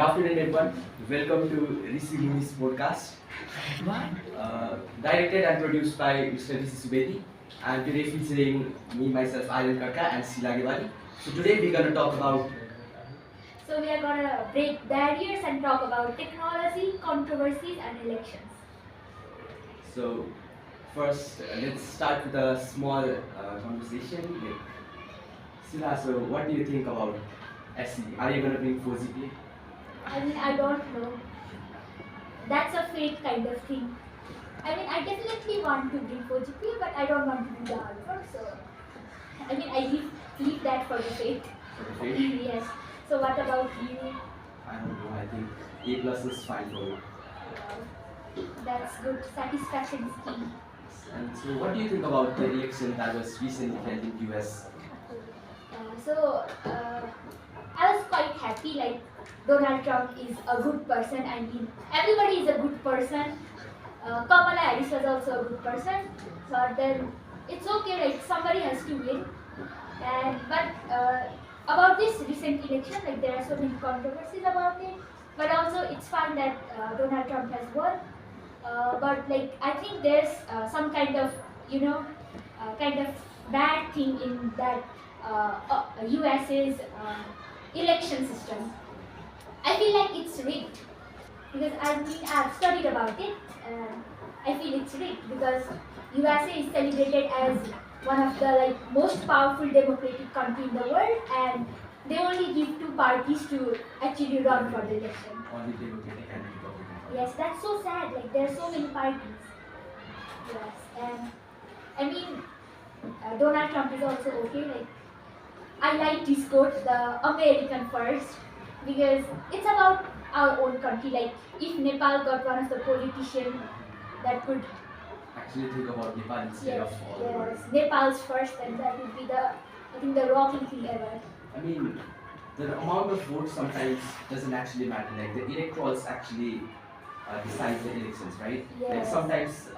afternoon, everyone. Welcome to Rishimuni's podcast, directed and produced by Mr. Rishimuni. And today featuring me, myself, Aryan and Sheela. So today we're going to talk about. So we are gonna break barriers and talk about technology, controversies, and elections. So first, let's start with a small conversation. Sheela, so what do you think about SE? Are you going to bring 4GP? I don't know. That's a fate kind of thing. I definitely want to bring 4GP, but I don't want to do the alpha. So, I leave that for the fate. For the fate? Yes. So, what about you? I don't know. I think A plus is fine for me. That's good. Satisfaction is key. And so, what do you think about the election that was recently held in US? I was quite happy. Like Donald Trump is a good person. Everybody is a good person. Kamala Harris was also a good person. But then it's okay. Like somebody has to win. But about this recent election, like there are so many controversies about it. But also it's fine that Donald Trump has won. But like I think there's some kind of kind of bad thing in that US's election system. I feel like it's rigged because I've studied about it. And I feel it's rigged because USA is celebrated as one of the most powerful democratic country in the world, and they only give two parties to actually run for the election. Only Democratic and Republican. Yes, that's so sad. Like there are so many parties. Yes, and Donald Trump is also okay. Like I like this quote, the American first, because it's about our own country. Like if Nepal got one of the politicians that could actually think about Nepal instead of all the world. yes, Nepal's first, and that would be the rocking thing ever. I mean, the amount of votes sometimes doesn't actually matter. Like the electorals actually decide the elections, right? Like Yes. sometimes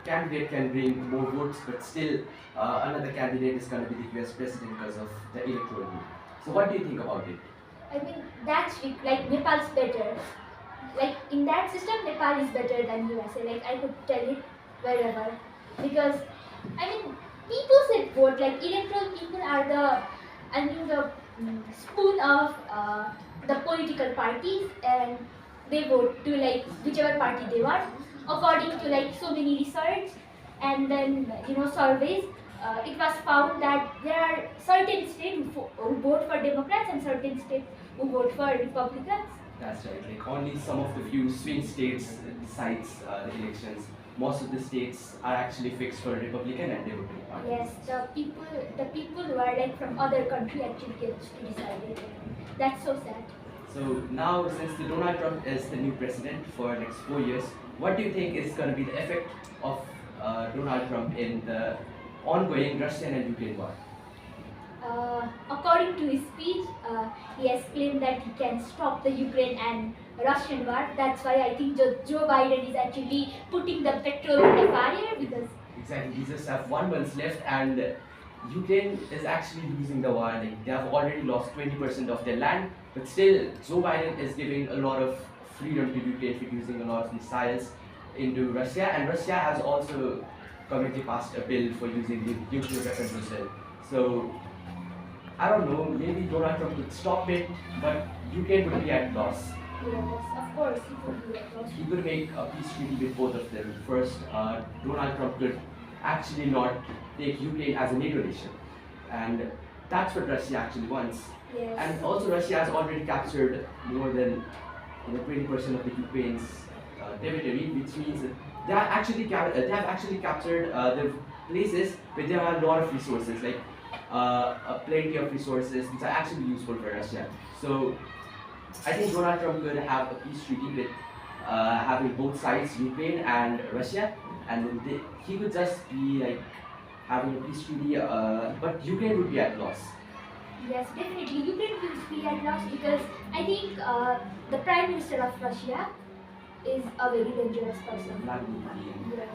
candidate can bring more votes, but still another candidate is going to be the US president because of the electoral vote. So what do you think about it? That's like Nepal's better. Like in that system, Nepal is better than USA. Like I could tell it wherever, because people said vote. Like electoral people are the spoon of the political parties, and they vote to like whichever party they want according to like so many research and then surveys. It was found that there are certain states who vote for Democrats and certain states who vote for Republicans. That's right. Like only some of the few swing states decides the elections. Most of the states are actually fixed for Republican and Democratic parties. Yes, the people who are like from other country actually gets to decide it. That's so sad. So now, since the Donald Trump is the new president for next 4 years, what do you think is going to be the effect of Donald Trump in the ongoing Russian and Ukraine war? According to his speech, he has claimed that he can stop the Ukraine and Russian war. That's why I think Joe Biden is actually putting the petrol in the fire because Exactly, we just have 1 month left, and Ukraine is actually losing the war. Like they have already lost 20% of their land, but still Joe Biden is giving a lot of freedom to Ukraine for using a lot of missiles into Russia, and Russia has also currently passed a bill for using nuclear weapons as well. So I don't know, maybe Donald Trump could stop it, but Ukraine would be at loss. yes, of course, he could do that. He could make a peace treaty with both of them. First, Donald Trump could actually not take Ukraine as a NATO nation, and that's what Russia actually wants. Yes. And also, Russia has already captured more than 20% of the Ukraine's territory, which means that they have actually captured the places where there are a lot of resources, like plenty of resources which are actually useful for Russia. So I think Donald Trump could have a peace treaty with having both sides, Ukraine and Russia, and then he could just be like having a peace treaty, but Ukraine would be at loss. Yes, definitely. Ukraine will be at loss because I think the Prime Minister of Russia is a very dangerous person. Vladimir Putin. Yes.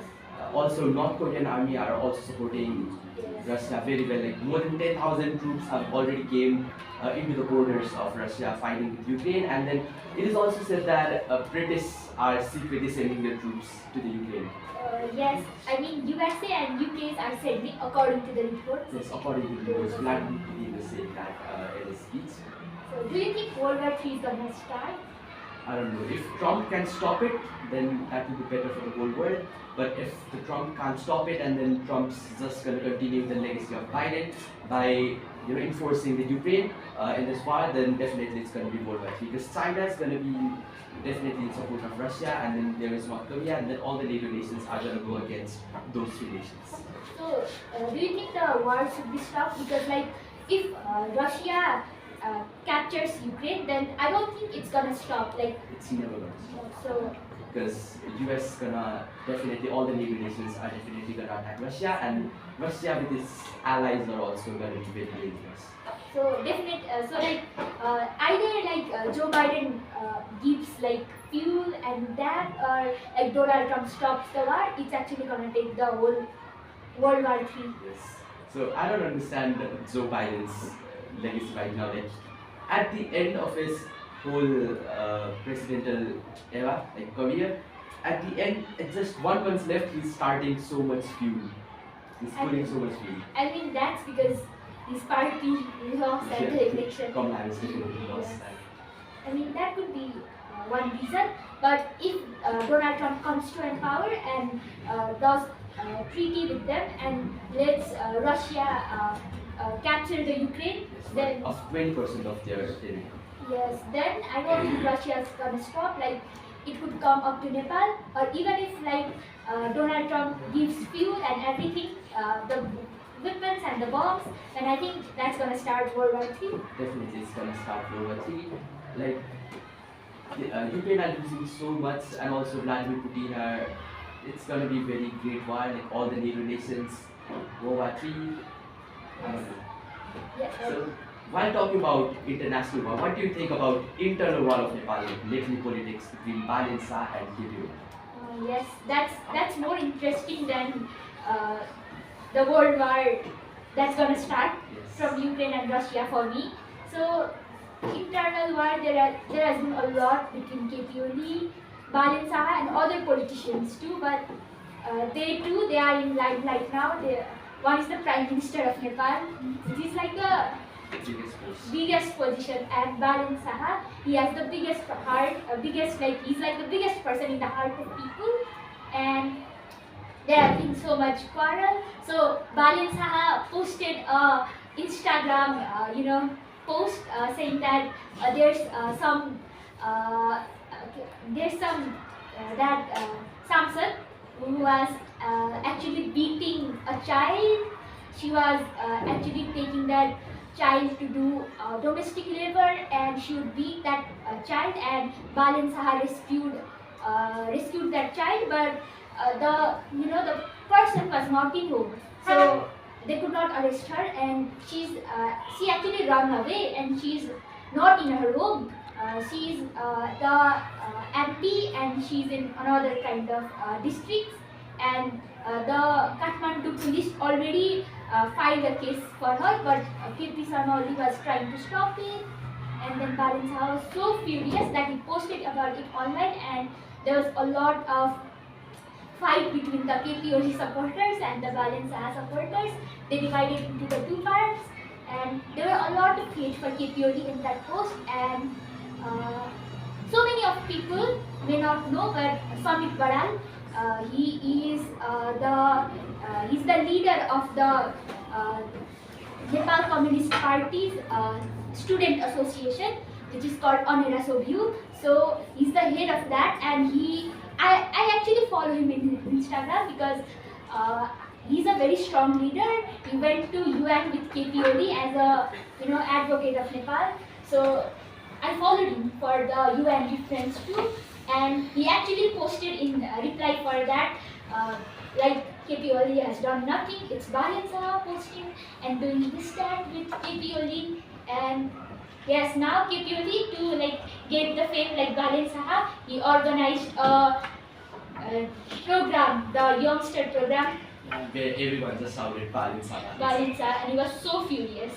Also, North Korean army are also supporting Russia very well. Like more than 10,000 troops have already came into the borders of Russia fighting with Ukraine, and then it is also said that British are secretly sending their troops to the Ukraine. Yes, I mean USA and UK are sending according to the reports. Yes, according to the reports, Vladimir Putin is saying that in his speech. So do you think World War III is gonna start? I don't know. If Trump can stop it, then that will be better for the whole world. But if the Trump can't stop it, and then Trump's just going to continue the legacy of Biden by enforcing the Ukraine in this war, then definitely it's going to be World War III. Because China is going to be definitely in support of Russia, and then there is North Korea, and then all the NATO nations are going to go against those three nations. So do you think the war should be stopped? Because like if Russia captures Ukraine, then I don't think it's gonna stop. Like It's never going to stop. so. Because US gonna definitely, all the NATO nations are definitely gonna attack Russia, and Russia with its allies are also gonna be very dangerous. So definitely, either Joe Biden gives like fuel and that, or like Donald Trump stops the war, it's actually gonna take the whole World War III. Yes. So I don't understand Joe Biden's legacy right now. Like at the end of his whole presidential era, like career, at the end, it's just 1 month left. He's starting so much fuel. He's putting so much fuel. I mean that's because his party lost at the election. Kamala Harris definitely lost Yes. that. I mean that could be one reason. But if Donald Trump comes to power and does treaty with them and lets Russia capture the Ukraine, then Of 20% of their territory. yes, then I don't think Russia is gonna stop. Like it could come up to Nepal, or even if Donald Trump gives fuel and everything, the weapons and the bombs, then I think that's gonna start World War III. Definitely, it's gonna start World War III. Like Ukraine are losing so much, and also Vladimir Putin are. It's gonna be very great war. Like all the NATO nations, World War III. I don't know. Yeah, So, while talking about international war, what do you think about internal war of Nepal, like military politics between Balin Shah and KPO? yes, that's more interesting than the World War that's gonna start Yes. from Ukraine and Russia for me. So internal war, there has been a lot between KPOD, Balin Shah and other politicians too, but they are in limelight now. One is the Prime Minister of Nepal. It is like the Biggest force. biggest position, and Balin Shah, he has the biggest heart, he's like the biggest person in the heart of people, and there have been so much quarrel. So Balin Shah posted a Instagram, post saying that there's some Samsung who was actually beating a child. She was actually taking that child to do domestic labor, and she would beat that child, and Balin Shah rescued that child, but the person was not in home, so they could not arrest her, and she actually ran away, and she's not in her home. She's the MP, and she's in another kind of district, and the Kathmandu police already filed a case for her, but KP Sarnauli was trying to stop it, and then Balin Shah was so furious that he posted about it online, and there was a lot of fight between the KPOG supporters and the Balin Shah supporters. They divided into the two parts, and there were a lot of hate for KPOG in that post, and so many of people may not know, but Samit Baral, he's the leader of the Nepal Communist Party's student association, which is called Onera Sobyu. So he's the head of that, and I actually follow him in Instagram because he's a very strong leader. He went to UN with KPOD as a advocate of Nepal. So I followed him for the UN reference too, and he actually posted in reply for that, like KPOD has done nothing. It's Balin Shah posting and doing this stand with KPOD, and yes, now KPOD to get the fame like Balin Shah, he organized a program, the youngster program, where everyone just shouted Balinsa. Balinsa, and he was so furious.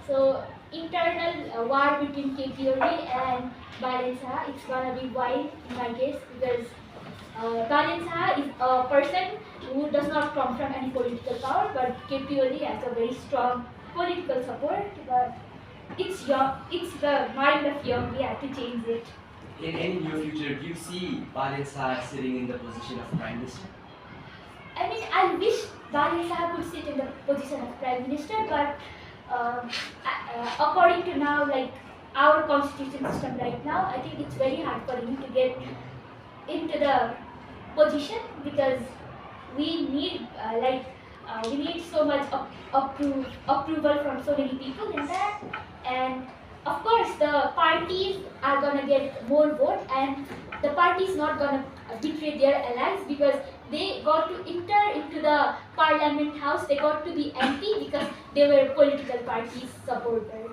So internal war between KPOD and Balinsa, it's gonna be wild in my case because Balinsa is a person who does not come from any political power, but KPOD has a very strong political support. But it's young, it's the mind of young. We have to change it. In any near future, do you see Balinsa sitting in the position of Prime Minister? I mean, I wish Balinsa could sit in the position of Prime Minister, but according to now, like our constitution system right now, I think it's very hard for him to get into the position because we need we need so much approval from so many people in that, and of course the parties are gonna get more vote, and the party is not gonna betray their allies because they got to enter into the parliament house, they got to be MP because they were political parties supporters.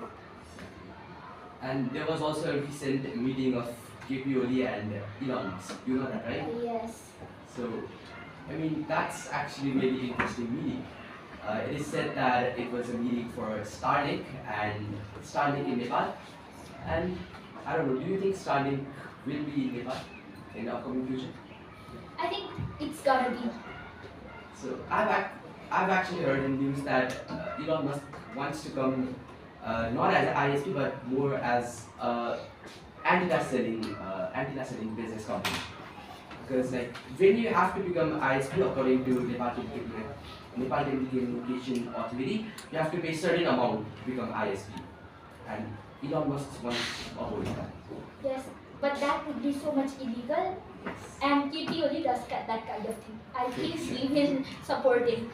And there was also a recent meeting of KPOD and Elon Musk. You know that, right? Yes. So, I mean, that's actually a really interesting meeting. It is said that it was a meeting for Starlink in Nepal. And I don't know, do you think Starlink will be in Nepal in the upcoming future? I think it's gonna be. So I've actually heard in news that Elon Musk wants to come not as an ISP but more as antenna selling business company. Because like when you have to become ISP according to Nepal Telecommunication Authority, you have to pay certain amount to become ISP. And Elon Musk wants to avoid that. Yes, but that would be so much illegal, and KPOD does that kind of thing. I think we will support him.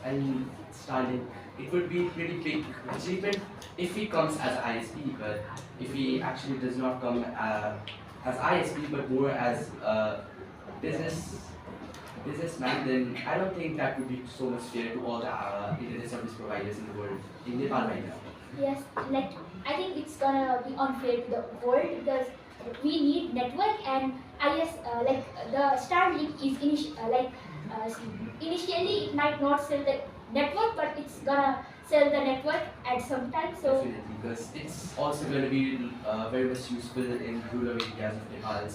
And Starlink, it would be pretty big achievement if he comes as ISP, but if he actually does not come as ISP but more as a businessman, then I don't think that would be so much fair to all the internet service providers in the world, in Nepal right now. Yes, like I think it's gonna be unfair to the world because we need network, and like the Starlink is initially it might not sell the network, but it's gonna sell the network at some time. So Definitely, because it's also going to be very much useful in rural areas of Nepal.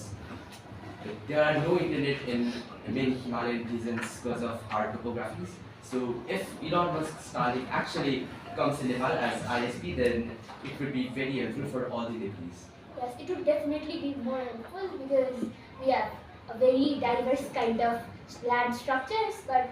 There are no internet in many Himalayan regions because of our topographies. So if Elon Musk's Starlink actually comes in Nepal as ISP, then it would be very helpful for all the Nepalese. yes, it would definitely be more helpful because we have a very diverse kind of land structures, but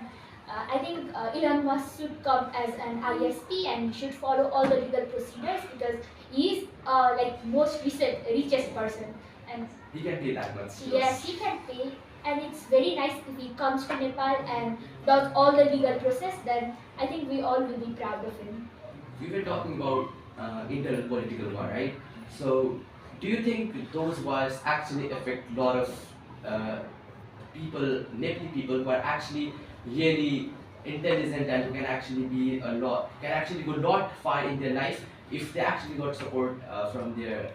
I think Elon Musk should come as an ISP and should follow all the legal procedures because he is like most richest person, and He can pay that much. to yes, us. he can pay, and it's very nice if he comes to Nepal and does all the legal process. Then I think we all will be proud of him. We were talking about internal political war, right? So, do you think those wars actually affect a lot of people, Nepali people who are actually really intelligent and who can actually go a lot far in their life if they actually got support from their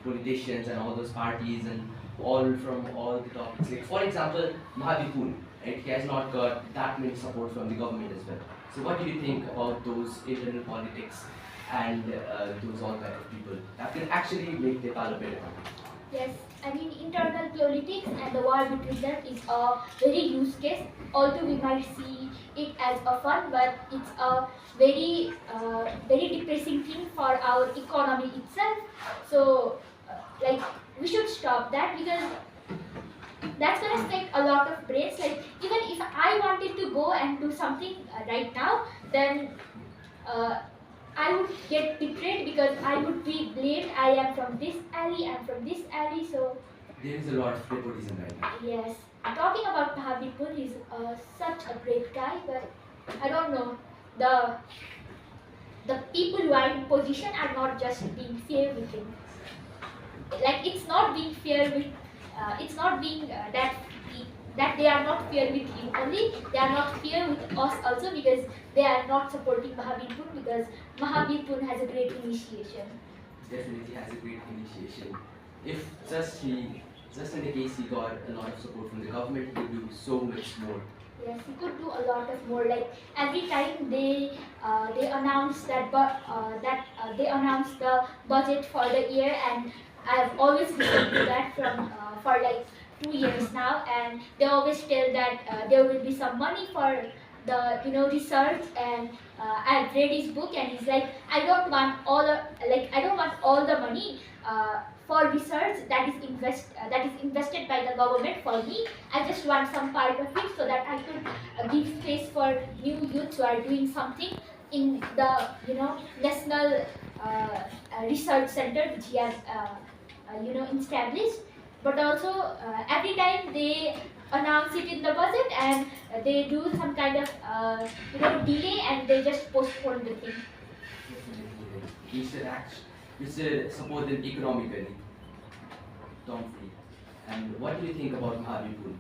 politicians and all those parties and all from all the topics. Like for example, Mahavipun, right? He has not got that many support from the government as well. So what do you think about those internal politics and those all kind of people that can actually make Nepal a better country? Yes, I mean internal politics and the war between them is a very use case. Although we might see it as a fun, but it's a very depressing thing for our economy itself. So, like we should stop that because that's gonna take a lot of brains. Like even if I wanted to go and do something right now, then I would get betrayed because I would be blamed. I am from this alley, I'm from this alley. So There is a lot of nepotism right now. yes, talking about Mahavipur, he's such a great guy, but I don't know the people who are in position are not just being fair with him. Like it's not being fair with it's not being that they are not fair with him only, they are not fair with us also because they are not supporting Mahavipur because Mahavipur has a great initiation. Definitely has a great initiation. if just in the case he got a lot of support from the government, he could do so much more. Yes, he could do a lot of more. Like every time they announce they announce the budget for the year, and I've always listened to that from for like 2 years now, and they always tell that there will be some money for the research, and I've read his book, and he's like, I don't want all the money. For research that is invested by the government for me. I just want some part of it so that I could give space for new youth who are doing something in the national research center which he has established. But also every time they announce it in the budget, and they do some kind of delay, and they just postpone the thing. Definitely, we should support them economically. Don't we? And what do you think about Mahavir Pun?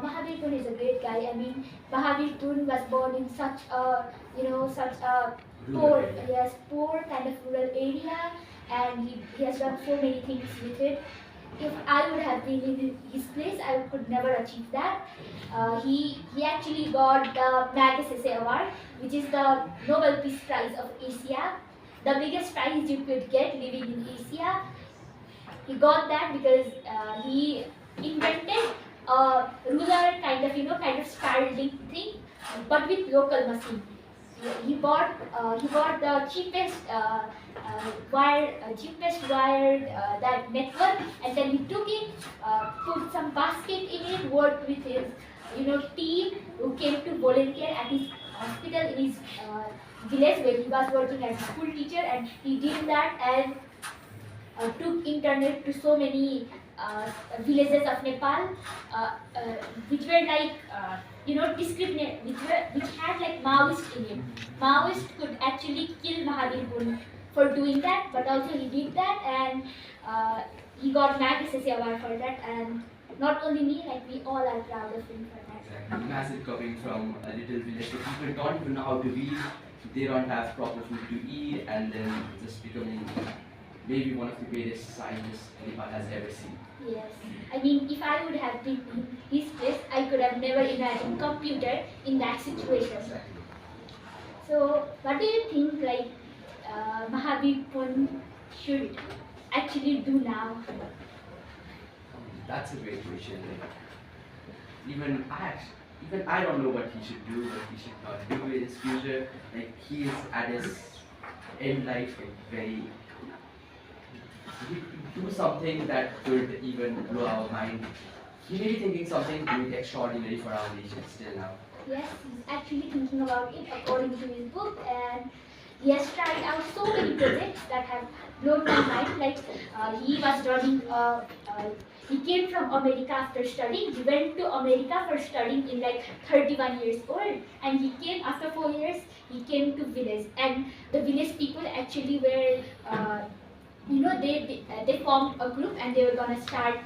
Mahavir Pun is a great guy. I mean, Mahavir Pun was born in such a such a Rural area. yes, poor kind of rural area, and he has done so many things with it. If I would have been in his place, I could never achieve that. He actually got the Magsaysay Award, which is the Nobel Peace Prize of Asia, the biggest prize you could get living in Asia. He got that because he invented a ruler kind of spiraling thing, but with local machine. He bought the cheapest wired that network, and then he took it, put some basket in it, worked with his team who came to volunteer at his hospital in his village where he was working as a school teacher, and he did that and took internet to so many villages of Nepal, which were like discriminate, which had like Maoist in it. Maoist could actually kill Mahavir Pun for doing that, but also he did that, and he got Magsaysay Award for that. And not only me, like we all are proud of him for that. Exactly. Imagine coming from a little village where people don't even know how to read, they don't have proper food to eat, and then just becoming maybe one of the greatest scientists Nepal has ever seen. Yes, I mean, if I would have been in his place, I could have never imagined computer in that situation. Exactly. So, what do you think, like, Mahavir Pun should actually do now? That's a great question. Even I don't know what he should do, what he should not do in his future. Like he is at his end life, like very. He do something that could even blow our mind. He may be thinking something really extraordinary for our nation still now. Yes, he's actually thinking about it according to his book, and he has tried out so many projects that have blown my mind. Like he was running, he came from America after studying. He went to America for studying in like 31 years old, and he came after 4 years. He came to village, and the village people actually were, they formed a group, and they were gonna start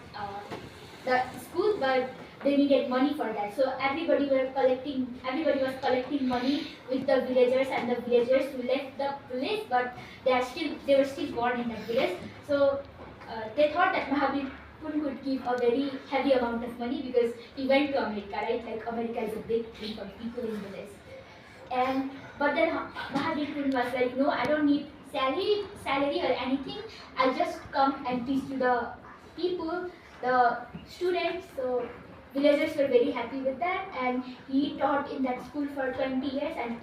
the school, but they needed money for that. So everybody was collecting money with the villagers, and the villagers who left the village, but they were still born in that village. So they thought that Mahavir Pun could give a very heavy amount of money because he went to America, right? Like America is a big thing for people in village. But then Mahavir Pun was like, no, I don't need salary or anything. I'll just come and teach to the people, the students. So villagers were very happy with that, and he taught in that school for 20 years, and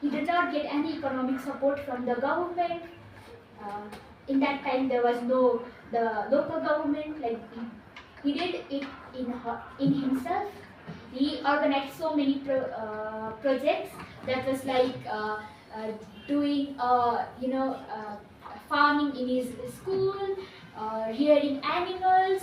he did not get any economic support from the government. In that time, there was no the local government. Like he did it in himself. He organized so many projects that was like doing farming in his school, rearing animals,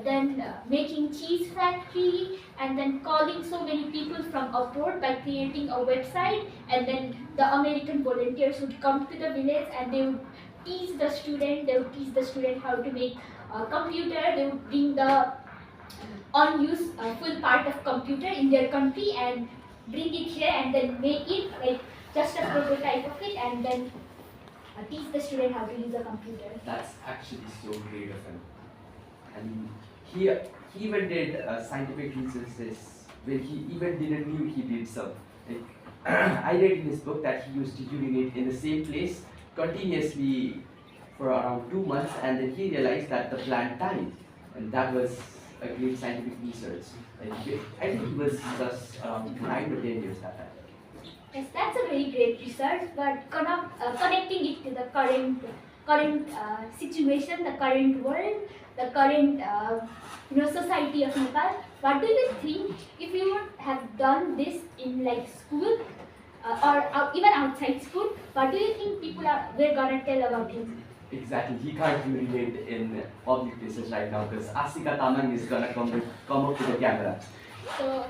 then making cheese factory, and then calling so many people from abroad by creating a website, and then the American volunteers would come to the village, and they would teach the student how to make a computer. They would bring the unused full part of computer in their country and bring it here, and then make it like just a prototype of it, and then teach the student how to use a computer. That's actually so great of him. And he even did scientific researches where he even didn't knew he did some. Like, I read in his book that he used to urinate in the same place continuously for around 2 months, and then he realized that the plant died, and that was a great scientific research. Like, I think he was just around 9 or 10 years that time. Yes, that's a very great research, but connecting it to the current situation, the current world, the current society of Nepal. What do you think if you would have done this in like school or even outside school? What do you think were gonna tell about him? Exactly, he can't urinate in public places right now because Asika Tamang is gonna come up to the camera. So,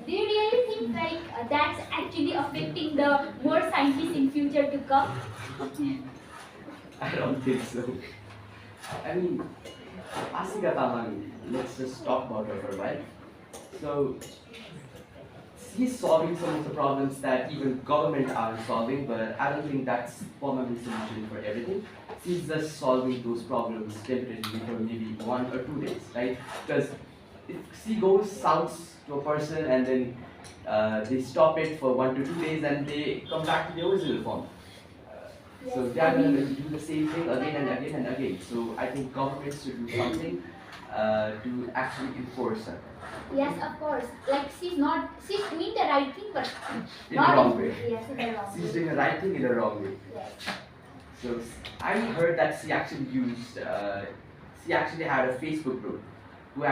do you really think like that's actually affecting the more scientists in future to come? I don't think so. I mean, Asika Tamang, let's just talk about her for a while. So, he's solving some of the problems that even government aren't solving, but I don't think that's permanent solution for everything. She's just solving those problems temporarily for maybe 1 or 2 days, right? Because if she goes shouts to a person and then they stop it for 1 to 2 days and they come back to the original form. So they are going to do the same thing again and again and again. So I think governments should do something to actually enforce her. Yes, of course. Like she's doing the right thing, but In the not wrong way. Yes, in the wrong She's way. doing the right thing in the wrong way. Yes. So I heard that she actually she actually had a Facebook group who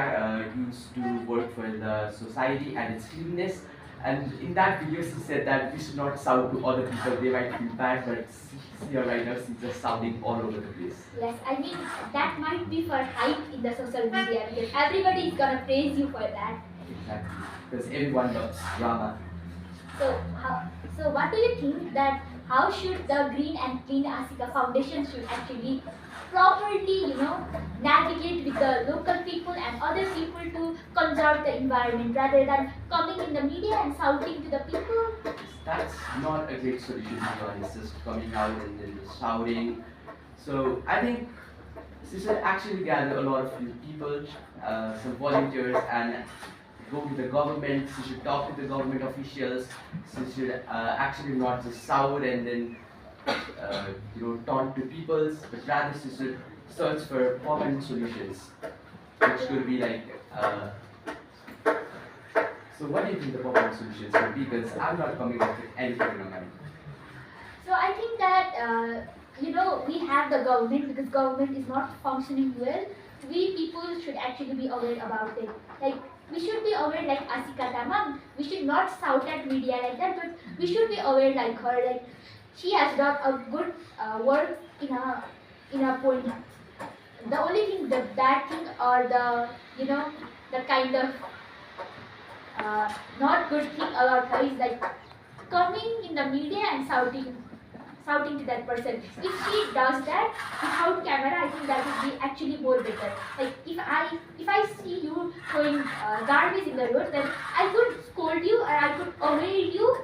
used to work for the society and its cleanliness. And in that video, she said that we should not shout to other people, they might feel bad, but here right now, she's just shouting all over the place. Yes, I mean, that might be for hype in the social media because everybody is gonna praise you for that. Exactly, because everyone loves drama. So what do you think that how should the Green and Clean Asika Foundation should actually properly, navigate with the local people and other people to conserve the environment rather than coming in the media and shouting to the people? That's not a great solution to be honest, just coming out and then just shouting. So I think she should actually gather a lot of people, some volunteers, and go to the government. She should talk to the government officials. She should actually not just shout and then taunt to people, but rather she should search for permanent solutions, which could be like. So what do you think the permanent solutions could be? Because I'm not coming up with anything in my mind. So I think that we have the government because government is not functioning well. We people should actually be aware about it. Like we should be aware like Asika Tamang. We should not shout at media like that, but we should be aware like her. Like she has done a good work in a point. The only thing, the bad thing or the kind of not good thing about her is like coming in the media and shouting to that person. If she does that without camera, I think that would be actually more better. Like if I see you throwing garbage in the road, then I could scold you or I could avoid you,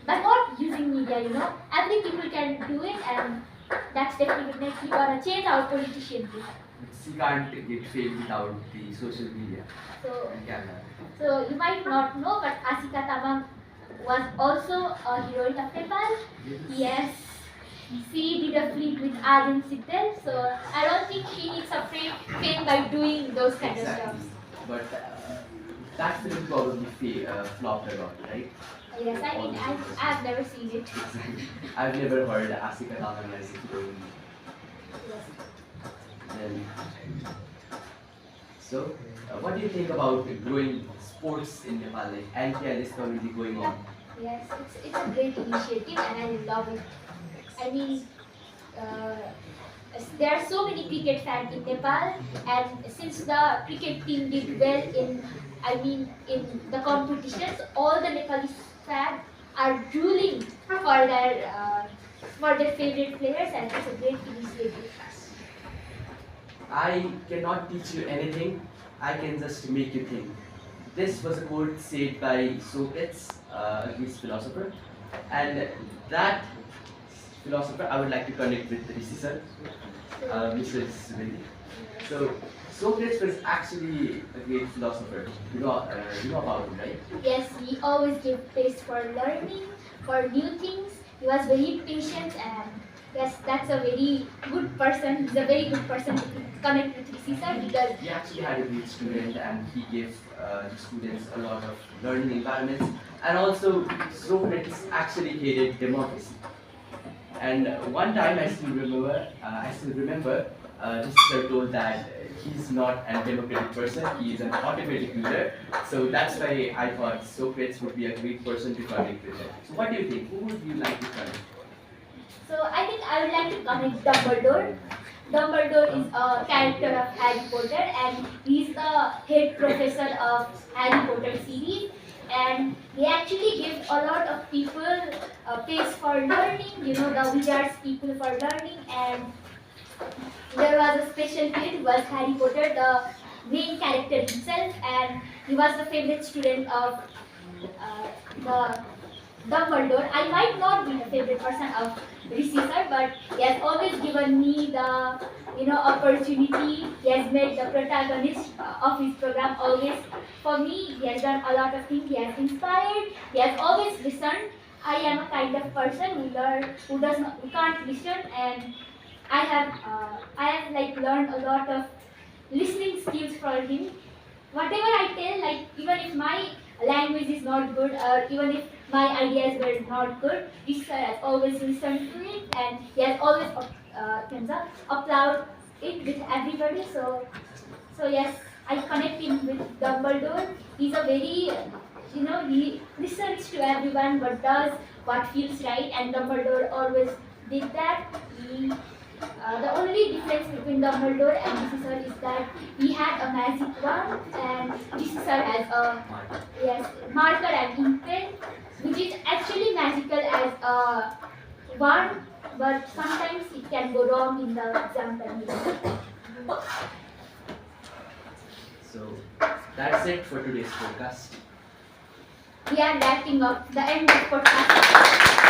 but not using media. Every people can do it, and that's definitely gonna change our politician too. She can't get fame without the social media So, and camera. so you might not know, but Asika Tamang was also a heroine of Nepal. Yes, she did a fleet with Aryan, so I don't think she needs a fame by doing those kind of stuff. Exactly. But that film probably flopped a lot, right? Yes, I mean, I've never seen it. Exactly. I've never heard Asika Tamang as a heroine. Yes. Then, so, what do you think about growing sports in Nepal, like anti-IL is currently going on? Yes, it's a great initiative and I love it. I mean, there are so many cricket fans in Nepal, and since the cricket team did well in the competitions, all the Nepalese fans are drooling for their favorite players, and it's a great initiative. I cannot teach you anything, I can just make you think. This was a quote said by Socrates, a Greek philosopher, and that philosopher, I would like to connect with Rishi sir, Mr. Rishimuni. So Socrates was actually a great philosopher. You know about him, right? Yes, he always gave space for learning, for new things. He was very patient, and yes, that's a very good person. He's a very good person to connect with Rishi sir because He actually had a great student, and he gave the students a lot of learning environments. And also, Socrates actually hated democracy. And one time, I still remember, this sir told that he's not a democratic person; he is an autocratic leader. So that's why I thought Socrates would be a great person to connect with him. So, what do you think? Who would you like to connect? so I think I would like to connect Dumbledore. Dumbledore is a character of Harry Potter, and he's the head professor of Harry Potter series. And he actually gives a lot of people space for learning. You know, the wizards people for learning. And there was a special kid who was Harry Potter, the main character himself, and he was the favorite student of the Dumbledore. I might not be the favorite person of Rishi sir, but he has always given me the opportunity. He has made the protagonist of his program always. For me, he has done a lot of things. He has inspired. He has always listened. I am a kind of person who can't listen, and I have like learned a lot of listening skills from him. Whatever I tell, like even if my language is not good or even if my ideas were not good, this sir has always listened to it and he has always applaud it with everybody. So yes, I connect him with Dumbledore. He's a very he listens to everyone but does what feels right, and Dumbledore always did that. The only difference between Dumbledore and Rishi sir is that he had a magic wand and Rishi sir has a marker and ink pen, which is actually magical as a wand, but sometimes it can go wrong in the exam time. So that's it for today's podcast. We are wrapping up the end of podcast.